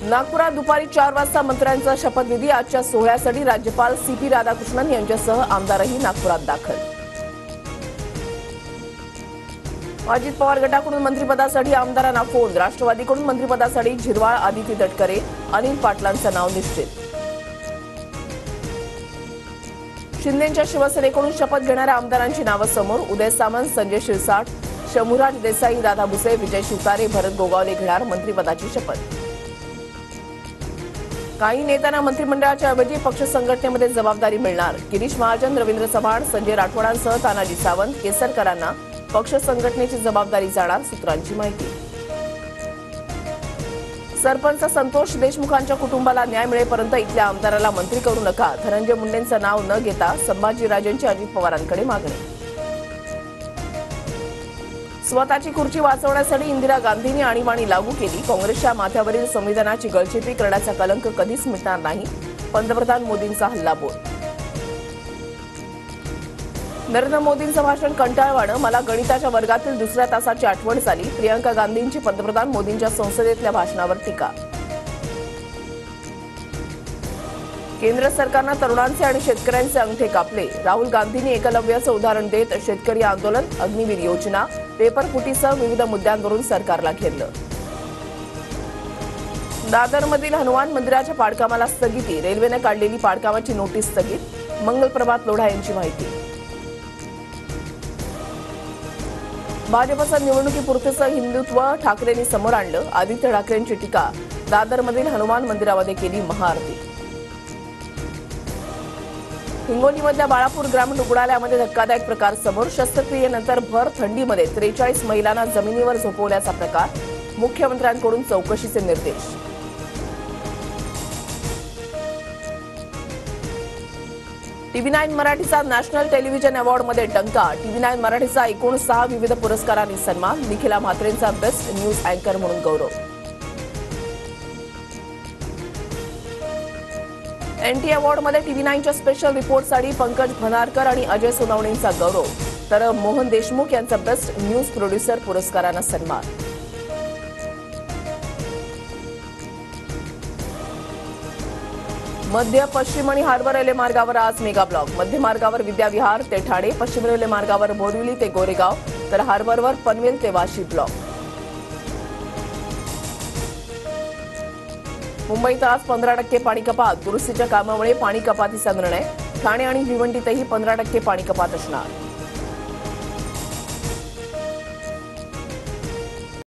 नागपुरात दुपारी 4 वाजता मंत्र्यांचा शपथविधी। आजच्या सोहळ्यासाठी राज्यपाल सीपी राधाकृष्णन यांच्यासह आमदारही नागपुरात दाखल। अजित पवार गटाकडून मंत्रिपदासाठी आमदारांना फोन। राष्ट्रवादीकडून मंत्रिपदासाठी झिरवाळ, आदिती तटकरे, अनिल पाटलांचं नाव निश्चित। शिंदेच्या शिवसेनेकडून शपथ घेणाऱ्या आमदारांची नावं समोर। उदय सामंत, संजय शिरसाट, शंभूराज देसाई, दादा भुसे, विजय शिवतारे, भरत गोगावले घेणार मंत्रिपदाची शपथ। काही नेत्यांना मंत्रिमंडळाच्या ऐवजी पक्ष संघटनेमध्ये जबाबदारी मिळणार। गिरीश महाजन, रवींद्र चव्हाण, संजय राठोडांसह तानाजी सावंत, केसरकरांना पक्ष संघटनेची जबाबदारी जाणार, सूत्रांची माहिती। सरपंच संतोष देशमुखांच्या कुटुंबाला न्याय मिळेपर्यंत इथल्या आमदाराला मंत्री करू नका। धनंजय मुंडेंचं नाव न घेता संभाजीराजेंची अजित पवारांकडे मागणी। स्वतःची खुर्ची वाचवण्यासाठी इंदिरा गांधींनी आणीबाणी लागू केली। काँग्रेसच्या माथ्यावरील संविधानाची गळचेपी करण्याचा कलंक कधीच मिटणार नाही, पंतप्रधान मोदींचा हल्लाबोल। नरेंद्र मोदींचं भाषण कंटाळवाणं, मला गणिताच्या वर्गातील दुसऱ्या तासाची आठवण झाली। प्रियंका गांधींची पंतप्रधान मोदींच्या संसदेतल्या भाषणावर टीका। केंद्र सरकारनं तरुणांचे आणि शेतकऱ्यांचे अंगठे कापले। राहुल गांधींनी एकलव्याचं उदाहरण देत शेतकरी आंदोलन, अग्निवीर योजना, पेपरफुटीसह विविध मुद्द्यांवरून सरकारला घेरलं। दादरमधील हनुमान मंदिराच्या पाडकामाला स्थगिती। रेल्वेनं काढलेली पाडकामाची नोटीस स्थगित। मंगलप्रभात लोढा यांची माहिती। भाजपचं निवडणुकीपुरतेचं हिंदुत्व ठाकरेंनी समोर आणलं। आदित्य ठाकरेंची टीका। दादरमधील हनुमान मंदिरामध्ये केली महाआरती। हिंगोलीमधल्या बाळापूर ग्रामीण रुग्णालयामध्ये धक्कादायक प्रकार समोर। शस्त्रक्रियेनंतर भर थंडीमध्ये 43 महिलांना जमिनीवर झोपवल्याचा प्रकार। मुख्यमंत्र्यांकडून चौकशीचे निर्देश। TV9 मराठीचा नॅशनल टेलिव्हिजन अवॉर्डमध्ये टंका। TV9 मराठीचा एकूण 6 विविध पुरस्कारांनी सन्मान। निखिला म्हात्रेंचा बेस्ट न्यूज अँकर म्हणून गौरव। NT अवॉर्डमध्ये TV9च्या स्पेशल रिपोर्टसाठी पंकज भनारकर आणि अजय सोनवणेंचा गौरव, तर मोहन देशमुख यांचा बेस्ट न्यूज प्रोड्युसर पुरस्कारानं सन्मान। मध्य, पश्चिम आणि हार्बर रेल्वे मार्गावर आज मेगा ब्लॉक। मध्य मार्गावर विद्याविहार ते ठाणे, पश्चिम रेल्वे मार्गावर बोरिवली ते गोरेगाव, तर हार्बरवर पनवेल ते वाशी ब्लॉक। मुंबईत आज 15% पाणी कपात। दुरुस्तीच्या कामामुळे पाणी कपातीचा निर्णय। ठाणे आणि भिवंडीतही 15% पाणी कपात असणार।